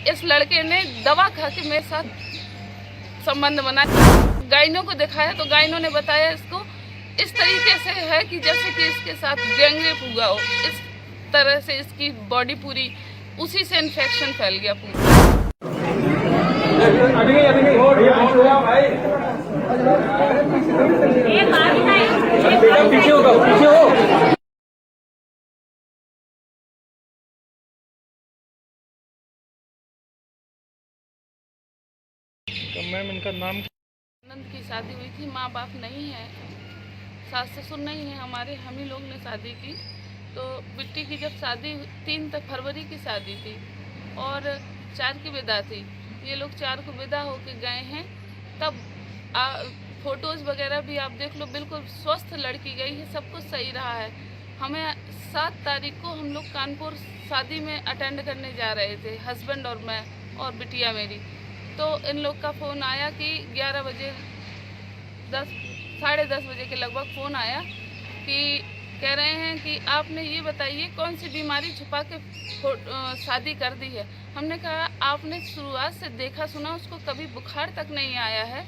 इस लड़के ने दवा खा के मेरे साथ संबंध बना। गाइनों को दिखाया तो गाइनों ने बताया इसको इस तरीके से है कि जैसे कि इसके साथ गैंगरेप हुआ हो, इस तरह से इसकी बॉडी पूरी उसी से इन्फेक्शन फैल गया पूरा। तो मैम इनका नाम? नंद की शादी हुई थी, माँ बाप नहीं है, सास ससुर नहीं है हमारे, हम ही लोग ने शादी की। तो बिट्टी की जब शादी 3 फरवरी की शादी थी और 4 की विदा थी। ये लोग 4 को विदा होके गए हैं। तब फोटोज़ वगैरह भी आप देख लो, बिल्कुल स्वस्थ लड़की गई है, सब कुछ सही रहा है। हमें 7 तारीख को हम लोग कानपुर शादी में अटेंड करने जा रहे थे, हस्बैंड और मैं और बिटिया मेरी। तो इन लोग का फ़ोन आया कि 11 बजे 10 साढ़े 10 बजे के लगभग फ़ोन आया कि कह रहे हैं कि आपने ये बताइए कौन सी बीमारी छुपा के शादी कर दी है। हमने कहा आपने शुरुआत से देखा सुना उसको कभी बुखार तक नहीं आया है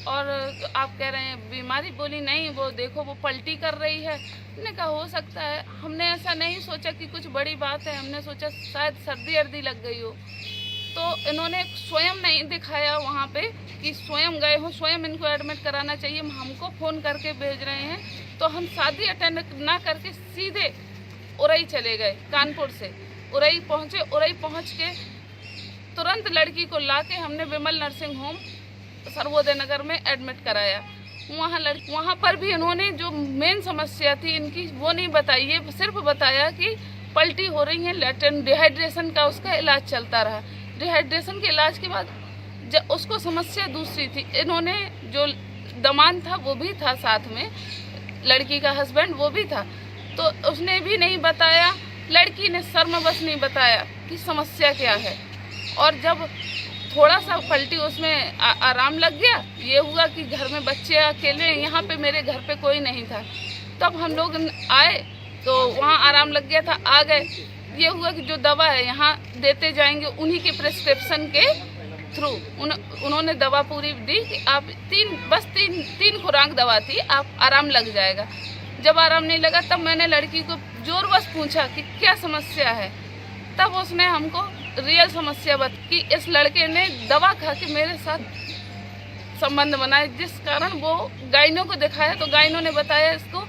और आप कह रहे हैं बीमारी। बोली नहीं, वो देखो वो पलटी कर रही है। हमने कहा हो सकता है, हमने ऐसा नहीं सोचा कि कुछ बड़ी बात है, हमने सोचा शायद सर्दी अर्दी लग गई हो। तो इन्होंने स्वयं नहीं दिखाया वहाँ पे कि स्वयं गए हो, स्वयं इनको एडमिट कराना चाहिए, हमको फ़ोन करके भेज रहे हैं। तो हम शादी अटेंड ना करके सीधे उरई चले गए, कानपुर से उरई पहुँचे। उरई पहुँच के तुरंत लड़की को लाके हमने विमल नर्सिंग होम सर्वोदय नगर में एडमिट कराया। वहाँ पर भी इन्होंने जो मेन समस्या थी इनकी वो नहीं बताई है, सिर्फ बताया कि पलटी हो रही है, लैटेंट डिहाइड्रेशन का उसका इलाज चलता रहा। डिहाइड्रेशन के इलाज के बाद जब उसको समस्या दूसरी थी, इन्होंने जो दमान था वो भी था साथ में, लड़की का हस्बैंड वो भी था, तो उसने भी नहीं बताया। लड़की ने शर्मवश नहीं बताया कि समस्या क्या है। और जब थोड़ा सा पलटी उसमें आराम लग गया, ये हुआ कि घर में बच्चे अकेले, यहाँ पे मेरे घर पे कोई नहीं था। तब हम लोग आए तो वहाँ आराम लग गया था, आ गए। ये हुआ कि जो दवा है यहाँ देते जाएंगे, उन्हीं के प्रिस्क्रिप्शन के थ्रू उन्होंने दवा पूरी दी कि आप तीन खुराक दवा थी, आप आराम लग जाएगा। जब आराम नहीं लगा तब मैंने लड़की को जोरबस पूछा कि क्या समस्या है। तब उसने हमको रियल समस्या कि इस लड़के ने दवा खा के मेरे साथ संबंध बनाए, जिस कारण वो गाइनों को दिखाया तो गाइनों ने बताया इसको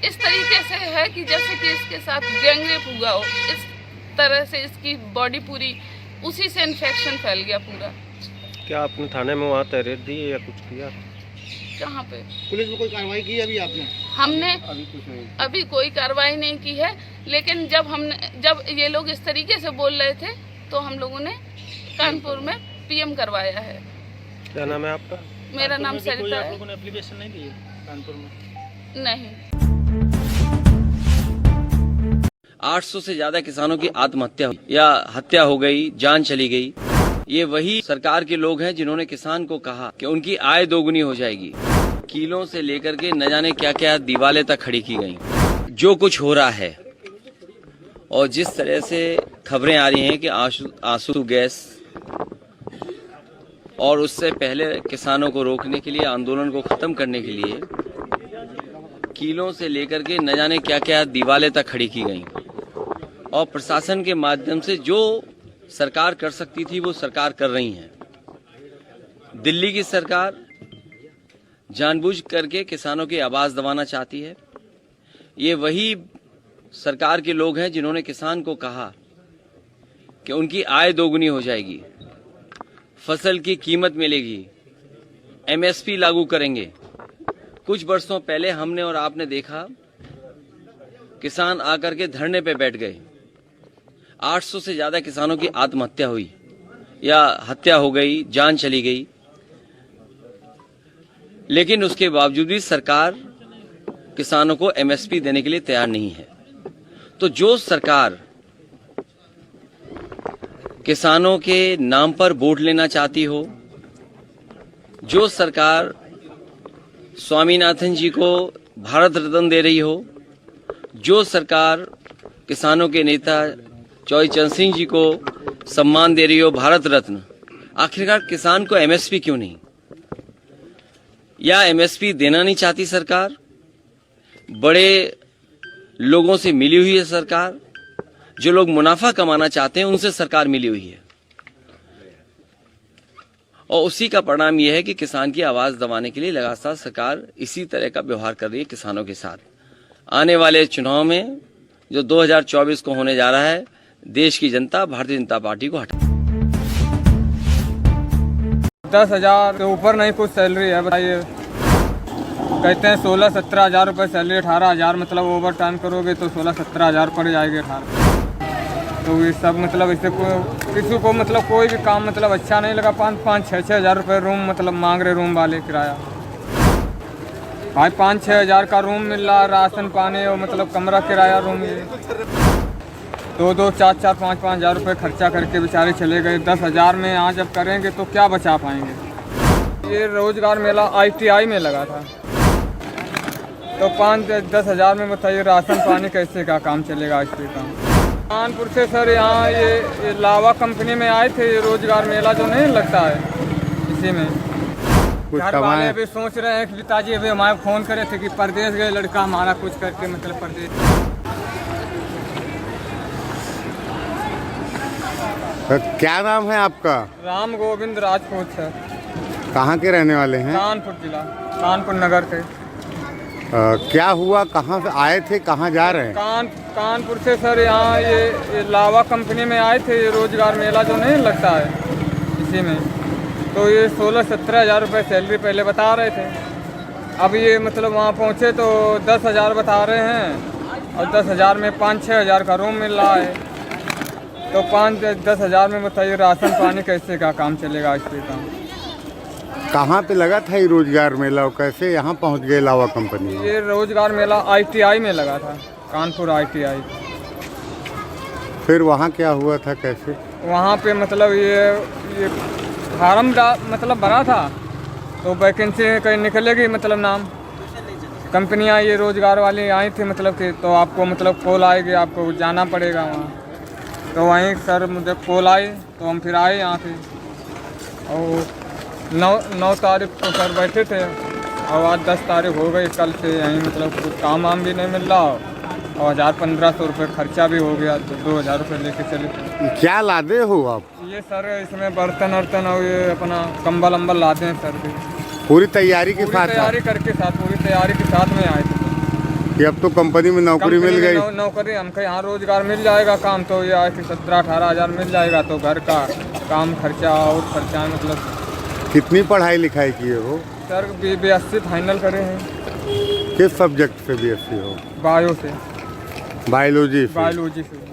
इस तरीके से है कि जैसे कि इसके साथ गैंगरेप हुआ हो, इस तरह से इसकी बॉडी पूरी उसी से इन्फेक्शन फैल गया पूरा। क्या आपने थाने में वहाँ तहरीर दी या कुछ किया? कहाँ पे पुलिस में कोई कार्रवाई की अभी आपने? हमने कुछ नहीं। अभी कोई कार्रवाई नहीं की है, लेकिन जब ये लोग इस तरीके से बोल रहे थे तो हम लोगों ने कानपुर में पीएम करवाया है। क्या नाम है आपका? मेरा नाम सरिता है। आप लोगों ने एप्लीकेशन नहीं दी कानपुर में? नहीं। 800 से ज्यादा किसानों की आत्महत्या या हत्या हो गई, जान चली गई। ये वही सरकार के लोग हैं जिन्होंने किसान को कहा कि उनकी आय दोगुनी हो जाएगी। किलों से लेकर के न जाने क्या क्या दीवारें तक खड़ी की गई। जो कुछ हो रहा है और जिस तरह से खबरें आ रही हैं कि आंसू गैस, और उससे पहले किसानों को रोकने के लिए, आंदोलन को खत्म करने के लिए किलों से लेकर के न जाने क्या क्या दीवारें तक खड़ी की गई। और प्रशासन के माध्यम से जो सरकार कर सकती थी वो सरकार कर रही है। दिल्ली की सरकार जानबूझ करके किसानों की आवाज दबाना चाहती है। ये वही सरकार के लोग हैं जिन्होंने किसान को कहा कि उनकी आय दोगुनी हो जाएगी, फसल की कीमत मिलेगी, एमएसपी लागू करेंगे। कुछ वर्षों पहले हमने और आपने देखा किसान आकर के धरने पे बैठ गए। 800 से ज्यादा किसानों की आत्महत्या हुई या हत्या हो गई, जान चली गई। लेकिन उसके बावजूद भी सरकार किसानों को एमएसपी देने के लिए तैयार नहीं है। तो जो सरकार किसानों के नाम पर वोट लेना चाहती हो, जो सरकार स्वामीनाथन जी को भारत रत्न दे रही हो, जो सरकार किसानों के नेता चौधरी चरण सिंह जी को सम्मान दे रही हो, भारत रत्न, आखिरकार किसान को एमएसपी क्यों नहीं? या एमएसपी देना नहीं चाहती सरकार? बड़े लोगों से मिली हुई है सरकार, जो लोग मुनाफा कमाना चाहते हैं उनसे सरकार मिली हुई है, और उसी का परिणाम यह है कि किसान की आवाज दबाने के लिए लगातार सरकार इसी तरह का व्यवहार कर रही है किसानों के साथ। आने वाले चुनाव में जो 2024 को होने जा रहा है, देश की जनता भारतीय जनता पार्टी को हटा। 10,000 के ऊपर नहीं कुछ सैलरी है, बताइए। कहते हैं 16-17 हज़ार रुपये सैलरी, 18,000 मतलब ओवर टाइम करोगे तो 16-17 हज़ार पड़ जाएगी 18। तो ये सब मतलब इससे किसी को मतलब कोई भी काम मतलब अच्छा नहीं लगा। 5-6 हज़ार रुपये रूम मतलब मांग रहे रूम वाले किराया। भाई 5-6 हज़ार का रूम मिल रहा, राशन पानी और मतलब कमरा किराया रूम, ये 2-2, 4-4, 5-5 हज़ार रुपये खर्चा करके बेचारे चले गए। 10,000 में यहाँ जब करेंगे तो क्या बचा पाएंगे। ये रोजगार मेला ITI में लगा था, तो 5-10 हज़ार में बताइए राशन पानी कैसे का काम चलेगा इस पे काम। कानपुर से सर यहाँ ये लावा कंपनी में आए थे, ये रोजगार मेला जो नहीं लगता है, इसी में घर वाले अभी सोच रहे हैं कि पिताजी अभी हमारे फ़ोन करे थे कि परदेश गए लड़का हमारा कुछ करके मतलब परदेश। क्या नाम है आपका? राम गोविंद राजपूत सर। कहाँ के रहने वाले हैं? कानपुर जिला, कानपुर नगर के। क्या हुआ, कहाँ से आए थे, कहाँ जा रहे हैं? कानपुर से सर यहाँ ये लावा कंपनी में आए थे, ये रोजगार मेला जो नहीं लगता है, इसी में। तो ये 16-17 हज़ार रुपये सैलरी पहले बता रहे थे। अब ये मतलब वहाँ पहुँचे तो 10,000 बता रहे हैं, और 10,000 में 5-6 हज़ार का रूम मिल रहा है। तो 5-10 हज़ार में बताइए राशन पानी कैसे का काम चलेगा इस पे काम। कहाँ पे लगा था ये रोजगार मेला और कैसे यहाँ पहुँच गए लावा कंपनी? ये रोजगार मेला ITI में लगा था, कानपुर ITI। फिर वहाँ क्या हुआ था, कैसे? वहाँ पे मतलब ये फार्म मतलब भरा था, तो वैकेंसी कहीं निकलेगी मतलब नाम। कंपनियाँ ये रोजगार वाली आई थी मतलब कि, तो आपको मतलब कॉल आएगी, आपको जाना पड़ेगा वहाँ। तो वहीं सर मुझे कॉल आई, तो हम फिर आए यहाँ पे। और 9 तारीख को सर बैठे थे, और आज 10 तारीख हो गई। कल से यहीं मतलब कुछ काम वाम भी नहीं मिल रहा, और 1,000-1,500 रुपये खर्चा भी हो गया, तो 2,000 रुपये लेके चले। क्या लादे हो आप? ये सर इसमें बर्तन वर्तन और ये अपना कंबल अम्बल लाते हैं सर भी। पूरी तैयारी के साथ? तैयारी करके साथ, पूरी तैयारी के साथ में आए थे। कि अब तो कंपनी में नौकरी मिल गई? नौकरी हमको यहाँ रोजगार मिल जाएगा काम, तो ये आए थे 17-18 हज़ार मिल जाएगा, तो घर का काम खर्चा और खर्चा मतलब। कितनी पढ़ाई लिखाई किए हो? सर BSc फाइनल करे हैं। किस सब्जेक्ट से BSc हो? बायो से। बायोलॉजी से? बायोलॉजी से।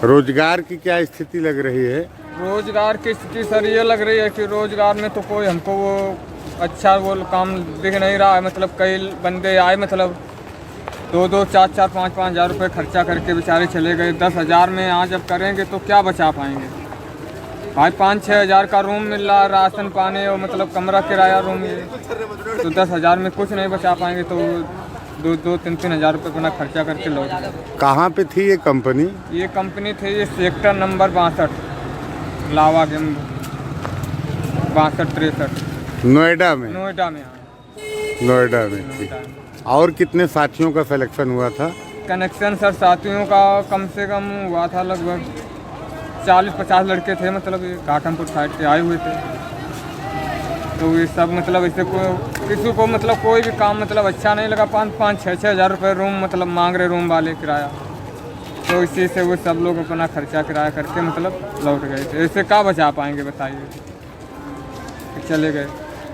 रोजगार की क्या स्थिति लग रही है? रोजगार की स्थिति सर ये लग रही है कि रोजगार में तो कोई हमको वो अच्छा वो काम दिख नहीं रहा है। मतलब कई बंदे आए, मतलब 2-2, 4-4, 5-5 हज़ार रुपये खर्चा करके बेचारे चले गए। 10,000 में यहाँ जब करेंगे तो क्या बचा पाएंगे। भाई 5-6 हज़ार का रूम मिल रहा, राशन पानी और मतलब कमरा किराया रूम, ये तो 10,000 में कुछ नहीं बचा पाएंगे। तो 2-3 हज़ार रुपये अपना खर्चा करके लौट। कहाँ पे थी ये कंपनी? ये कंपनी थी ये सेक्टर नंबर 62, लावा के 62-63, नोएडा में? नोएडा में। नोएडा में थी। और कितने साथियों का सिलेक्शन हुआ था? कनेक्शन सर साथियों का कम से कम हुआ था लगभग 40-50 लड़के थे, मतलब ये घाटमपुर साइड से आए हुए थे। तो ये सब मतलब इससे किसी को मतलब कोई भी काम मतलब अच्छा नहीं लगा। 5-6 हज़ार रुपये रूम मतलब मांग रहे रूम वाले किराया। तो इसी से वो सब लोग अपना खर्चा किराया करके मतलब लौट गए थे। इससे क्या बचा पाएंगे बताइए, चले गए।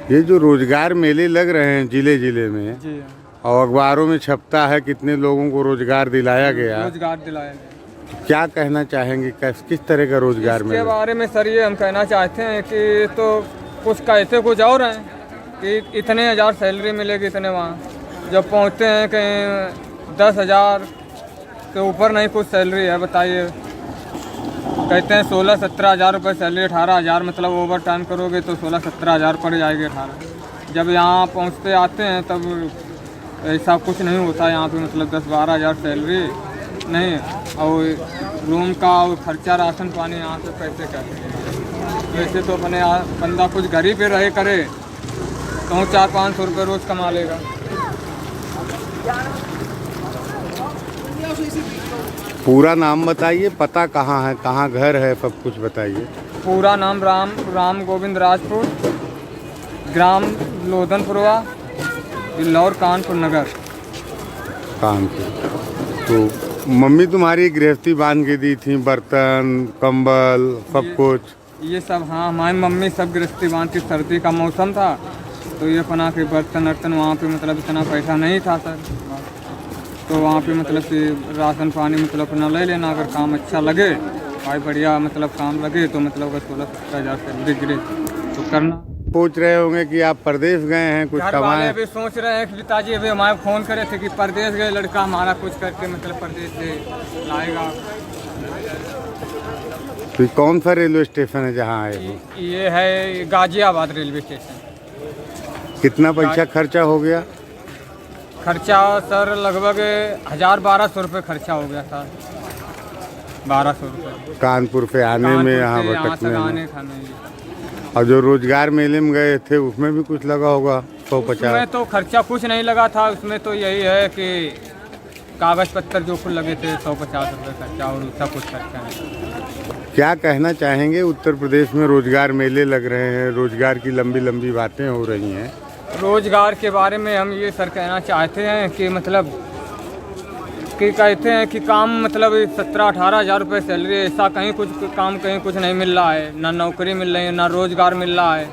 ये जो रोजगार मेले लग रहे हैं जिले जिले में, जी और अखबारों में छपता है कितने लोगों को रोजगार दिलाया गया, रोजगार दिलाया गया। क्या कहना चाहेंगे, किस तरह का रोजगार इसके मिला? बारे में सर ये हम कहना चाहते हैं कि तो कुछ कहते कुछ और हैं कि इतने हज़ार सैलरी मिलेगी, इतने वहाँ जब पहुँचते हैं कहीं 10,000 के ऊपर नहीं कुछ सैलरी है, बताइए। कहते हैं 16-17 हज़ार रुपये सैलरी, 18,000 मतलब ओवर टाइम करोगे तो 16-17 हज़ार पड़ जाएगी 18। जब यहाँ पहुँचते आते हैं तब ऐसा कुछ नहीं होता यहाँ पे, मतलब 10-12 हज़ार सैलरी नहीं, और रूम का और खर्चा राशन पानी यहाँ से पैसे कैसे। वैसे तो अपने बंदा कुछ घर ही पे रहे करे तो 400-500 रुपये रोज़ कमा लेगा। पूरा नाम बताइए, पता कहाँ है, कहाँ घर है, सब कुछ बताइए। पूरा नाम राम गोविंद राजपूत, ग्राम लोधनपुरवा, बिल्लौर, कानपुर नगर। कानपुर। तो मम्मी तुम्हारी गृहस्थी बांध के दी थी, बर्तन कंबल सब कुछ? ये सब, हाँ, हमारी मम्मी सब गृहस्थी बांध की। सर्दी का मौसम था तो ये अपना के बर्तन वर्तन, वहाँ पे मतलब इतना पैसा नहीं था सर, तो वहाँ पे मतलब कि राशन पानी मतलब अपना ले लेना, अगर काम अच्छा लगे, भाई बढ़िया मतलब काम लगे तो मतलब अगर 16-17 हज़ार सैलरी गिरे तो करना। सोच रहे होंगे कि आप प्रदेश गए हैं, कुछ घर वाले कमाए। अभी सोच रहे हैं कि पिताजी अभी हमारे फ़ोन करे थे कि प्रदेश गए लड़का हमारा, कुछ करके मतलब प्रदेश से लाएगा। तो ये कौन सा रेलवे स्टेशन है जहाँ आए हो? ये है गाजियाबाद रेलवे स्टेशन। कितना पैसा खर्चा हो गया? खर्चा सर लगभग 1000-1200 रुपये खर्चा हो गया था। 1200 रुपये कानपुर पे आने में, यहाँ भटकने में। आने खाने। और जो रोजगार मेले में गए थे उसमें भी कुछ लगा होगा 150? उसमें तो खर्चा कुछ नहीं लगा था, उसमें तो यही है कि कागज़ पत्तर जो कुछ लगे थे 150 रुपये खर्चा, और उसका कुछ खर्चा नहीं। क्या कहना चाहेंगे? उत्तर प्रदेश में रोजगार मेले लग रहे हैं, रोजगार की लंबी लंबी बातें हो रही हैं। रोजगार के बारे में हम ये सर कहना चाहते हैं कि मतलब कि कहते हैं कि काम मतलब 17-18 हज़ार रुपये सैलरी, ऐसा कहीं कुछ काम कहीं कुछ नहीं मिल रहा है, ना नौकरी मिल रही है, ना रोजगार मिल रहा है।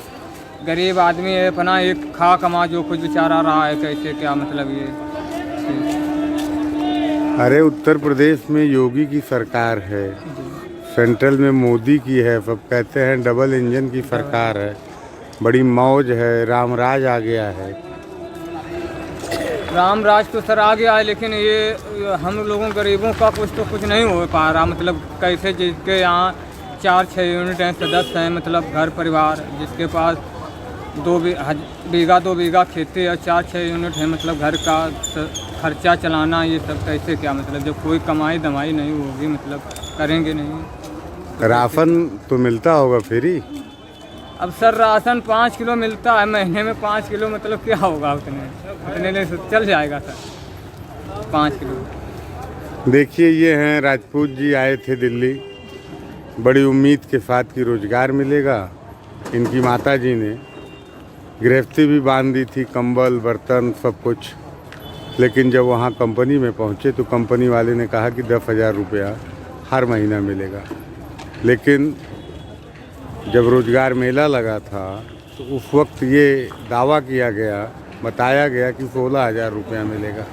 गरीब आदमी है, अपना एक खा कमा जो कुछ बेचारा रहा है, कैसे क्या मतलब ये। अरे उत्तर प्रदेश में योगी की सरकार है, सेंट्रल में मोदी की है, सब कहते हैं डबल इंजन की सरकार है, बड़ी मौज है, रामराज आ गया है। रामराज तो सर आ गया है, लेकिन ये हम लोगों गरीबों का कुछ नहीं हो पा रहा। मतलब कैसे जिसके यहाँ 4-6 यूनिट हैं, सदस्य हैं, मतलब घर परिवार, जिसके पास 2 बीघा खेती और 4-6 यूनिट है, मतलब घर का खर्चा चलाना, ये सब कैसे क्या मतलब, जब कोई कमाई दमाई नहीं होगी मतलब करेंगे नहीं तो राशन तो मिलता होगा फ्री? अब सर राशन 5 किलो मिलता है महीने में, 5 किलो मतलब क्या होगा, उतने में चल जाएगा सर 5 किलो। देखिए ये हैं राजपूत जी, आए थे दिल्ली बड़ी उम्मीद के साथ कि रोजगार मिलेगा। इनकी माता जी ने गृहस्थी भी बांध दी थी, कंबल बर्तन सब कुछ, लेकिन जब वहाँ कंपनी में पहुँचे तो कंपनी वाले ने कहा कि 10,000 रुपया हर महीना मिलेगा। लेकिन जब रोजगार मेला लगा था तो उस वक्त ये दावा किया गया, बताया गया कि 16,000 रुपया मिलेगा।